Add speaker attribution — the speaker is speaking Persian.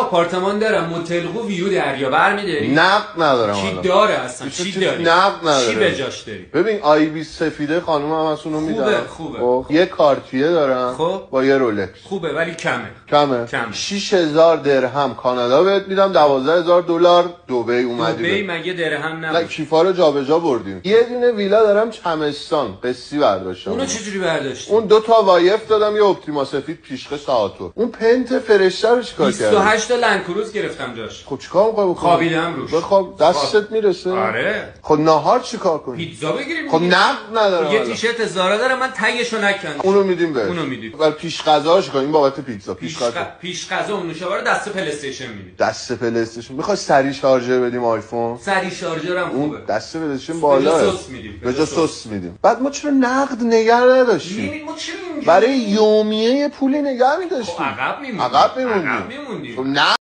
Speaker 1: آپارتمان دارم موتلقو ویو دریا برمی‌داری؟
Speaker 2: نقد ندارم.
Speaker 1: چی داره اصلا؟ چی داری؟
Speaker 2: نقد نداره.
Speaker 1: چی به جاش داری؟
Speaker 2: ببین آی 20 سفیده خانم هم از اونو میدن.
Speaker 1: خوبه.
Speaker 2: یه کارتیه دارم.
Speaker 1: خب
Speaker 2: با یه رولکس.
Speaker 1: خوبه ولی کمه.
Speaker 2: 6000 درهم کانادا بهت میدم، 12000 دلار دبی اومدی.
Speaker 1: دبی مگه درهم نبود؟
Speaker 2: نه کیفا رو جابجا بردیم. یه دونه ویلا دارم چمستان قصی برداشتم.
Speaker 1: اونو چجوری برداشتی؟
Speaker 2: اون 2 تا وایف دادم، یه اپتیما سفید پیشقه ساعتو. اون پنت فرشته رو چیکار کردی؟
Speaker 1: 28 تا لنکروز گرفتم جاش.
Speaker 2: خب چیکار می‌خوای بکنی؟
Speaker 1: خوابیدم روش.
Speaker 2: بخواب دستت میرسه؟
Speaker 1: آره.
Speaker 2: خب ناهار چیکار کنی؟
Speaker 1: پیتزا بگیریم.
Speaker 2: خب نقد ندارم.
Speaker 1: یه تیشرت زارا داره من تگشو نکندم.
Speaker 2: اونو میدیم بهش.
Speaker 1: اونو میدیم.
Speaker 2: ولی پیش غذاش کنیم بابت پیتزا.
Speaker 1: پیش غذا اون نوشابه رو دست پلی استیشن میدیم.
Speaker 2: دست پلی استیشن. میخوای سری شارژر بدیم آیفون؟
Speaker 1: سری شارژر هم خوبه.
Speaker 2: دست پلی استیشن بالا.
Speaker 1: به جا
Speaker 2: سس میدیم. بعد ما چرا نقد نگه نداشتیم؟
Speaker 1: ما چرا
Speaker 2: برای یومیه پولی نگه می‌داشتیم.
Speaker 1: عقب میموندیم.
Speaker 2: خب نه